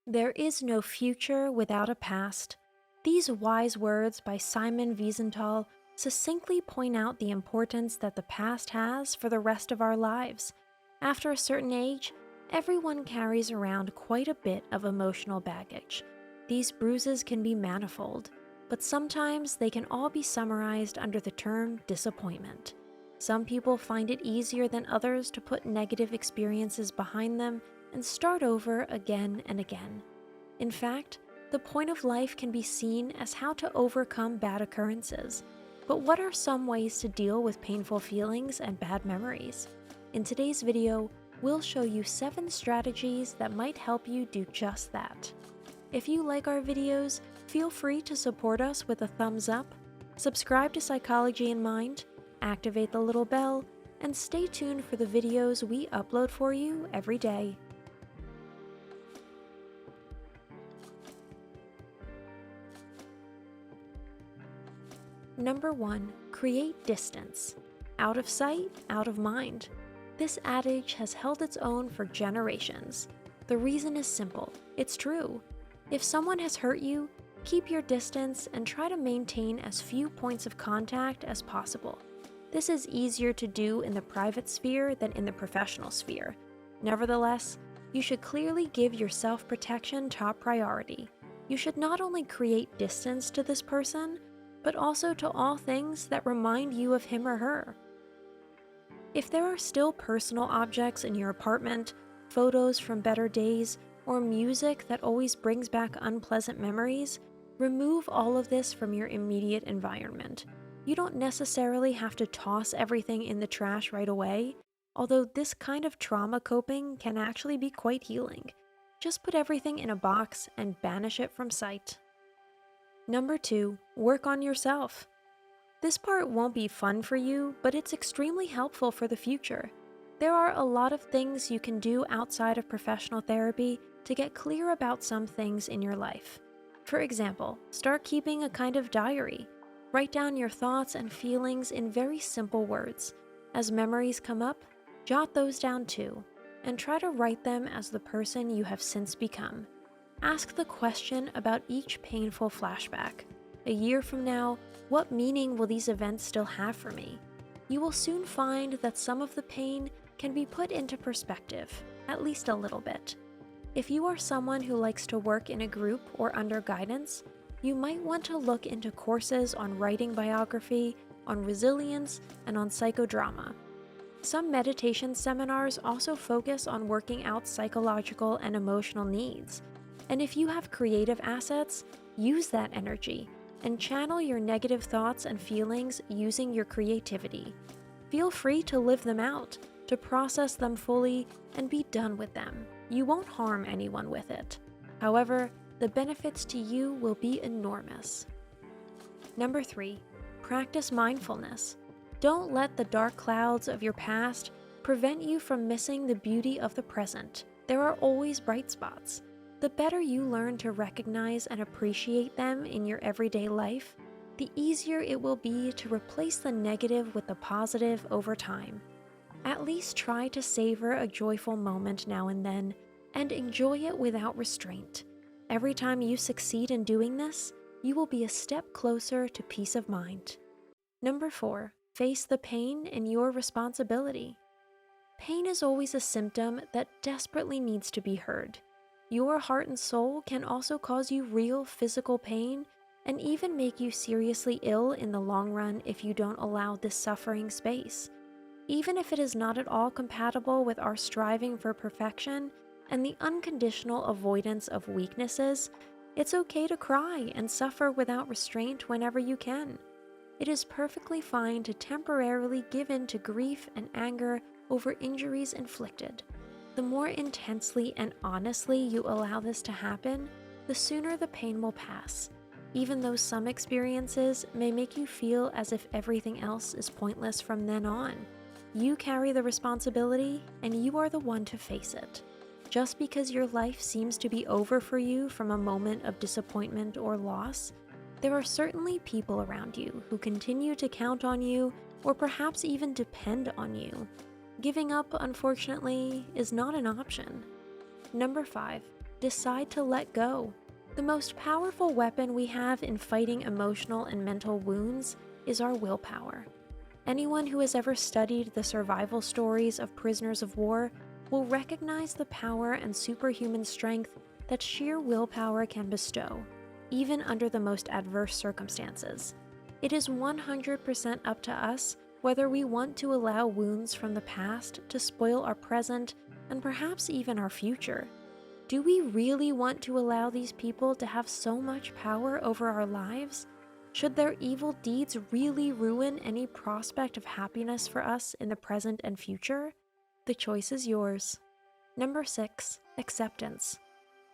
There is no future without a past. These wise words by Simon Wiesenthal succinctly point out the importance that the past has for the rest of our lives. After a certain age, everyone carries around quite a bit of emotional baggage. These bruises can be manifold, but sometimes they can all be summarized under the term disappointment. Some people find it easier than others to put negative experiences behind them and start over again and again. In fact, the point of life can be seen as how to overcome bad occurrences. But what are some ways to deal with painful feelings and bad memories? In today's video, we'll show you 7 strategies that might help you do just that. If you like our videos, feel free to support us with a thumbs up, subscribe to Psychology in Mind, activate the little bell, and stay tuned for the videos we upload for you every day. Number 1. Create distance. Out of sight, out of mind. This adage has held its own for generations. The reason is simple. It's true. If someone has hurt you, keep your distance and try to maintain as few points of contact as possible. This is easier to do in the private sphere than in the professional sphere. Nevertheless, you should clearly give your self-protection top priority. You should not only create distance to this person, but also to all things that remind you of him or her. If there are still personal objects in your apartment, photos from better days, or music that always brings back unpleasant memories, remove all of this from your immediate environment. You don't necessarily have to toss everything in the trash right away, although this kind of trauma coping can actually be quite healing. Just put everything in a box and banish it from sight. Number 2, work on yourself. This part won't be fun for you, but it's extremely helpful for the future. There are a lot of things you can do outside of professional therapy to get clear about some things in your life. For example, start keeping a kind of diary. Write down your thoughts and feelings in very simple words. As memories come up, jot those down too, and try to write them as the person you have since become. Ask the question about each painful flashback. A year from now, what meaning will these events still have for me? You will soon find that some of the pain can be put into perspective, at least a little bit. If you are someone who likes to work in a group or under guidance, you might want to look into courses on writing biography, on resilience, and on psychodrama. Some meditation seminars also focus on working out psychological and emotional needs. And if you have creative assets, use that energy and channel your negative thoughts and feelings using your creativity. Feel free to live them out, to process them fully, and be done with them. You won't harm anyone with it. However, the benefits to you will be enormous. Number 3, practice mindfulness. Don't let the dark clouds of your past prevent you from missing the beauty of the present. There are always bright spots. The better you learn to recognize and appreciate them in your everyday life, the easier it will be to replace the negative with the positive over time. At least try to savor a joyful moment now and then, and enjoy it without restraint. Every time you succeed in doing this, you will be a step closer to peace of mind. Number 4, face the pain and your responsibility. Pain is always a symptom that desperately needs to be heard. Your heart and soul can also cause you real physical pain and even make you seriously ill in the long run if you don't allow this suffering space. Even if it is not at all compatible with our striving for perfection and the unconditional avoidance of weaknesses, it's okay to cry and suffer without restraint whenever you can. It is perfectly fine to temporarily give in to grief and anger over injuries inflicted. The more intensely and honestly you allow this to happen, the sooner the pain will pass, even though some experiences may make you feel as if everything else is pointless from then on. You carry the responsibility, and you are the one to face it. Just because your life seems to be over for you from a moment of disappointment or loss, there are certainly people around you who continue to count on you or perhaps even depend on you. Giving up, unfortunately, is not an option. Number 5, decide to let go. The most powerful weapon we have in fighting emotional and mental wounds is our willpower. Anyone who has ever studied the survival stories of prisoners of war will recognize the power and superhuman strength that sheer willpower can bestow, even under the most adverse circumstances. It is 100% up to us whether we want to allow wounds from the past to spoil our present and perhaps even our future. Do we really want to allow these people to have so much power over our lives? Should their evil deeds really ruin any prospect of happiness for us in the present and future? The choice is yours. Number 6, acceptance.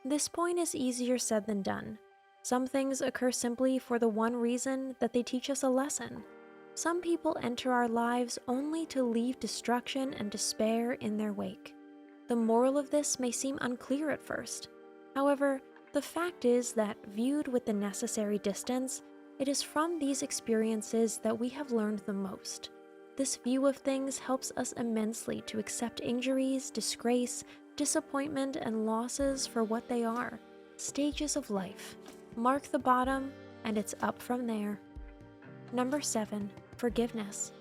This point is easier said than done. Some things occur simply for the one reason that they teach us a lesson. Some people enter our lives only to leave destruction and despair in their wake. The moral of this may seem unclear at first. However, the fact is that, viewed with the necessary distance, it is from these experiences that we have learned the most. This view of things helps us immensely to accept injuries, disgrace, disappointment, and losses for what they are, stages of life. Mark the bottom, and it's up from there. Number 7, forgiveness.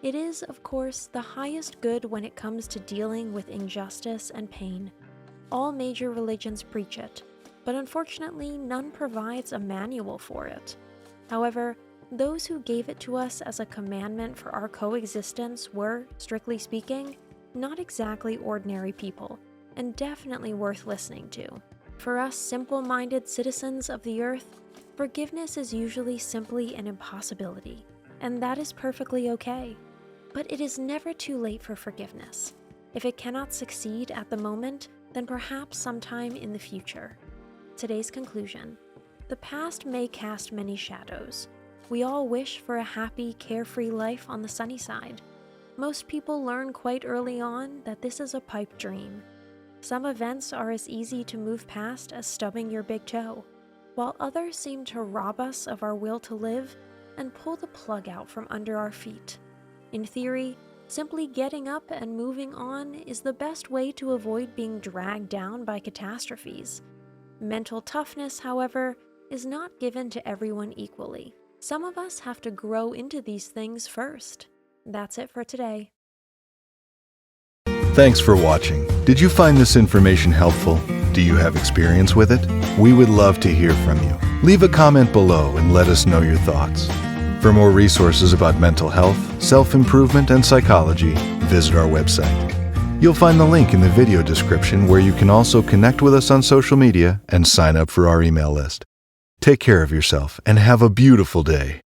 It is, of course, the highest good when it comes to dealing with injustice and pain. All major religions preach it, but unfortunately none provides a manual for it. However, those who gave it to us as a commandment for our coexistence were, strictly speaking, not exactly ordinary people, and definitely worth listening to. For us simple-minded citizens of the earth, forgiveness is usually simply an impossibility, and that is perfectly okay. But it is never too late for forgiveness. If it cannot succeed at the moment, then perhaps sometime in the future. Today's conclusion. The past may cast many shadows. We all wish for a happy, carefree life on the sunny side. Most people learn quite early on that this is a pipe dream. Some events are as easy to move past as stubbing your big toe, while others seem to rob us of our will to live and pull the plug out from under our feet. In theory, simply getting up and moving on is the best way to avoid being dragged down by catastrophes. Mental toughness, however, is not given to everyone equally. Some of us have to grow into these things first. That's it for today. Thanks for watching. Did you find this information helpful? Do you have experience with it? We would love to hear from you. Leave a comment below and let us know your thoughts. For more resources about mental health, self-improvement, and psychology, visit our website. You'll find the link in the video description where you can also connect with us on social media and sign up for our email list. Take care of yourself and have a beautiful day.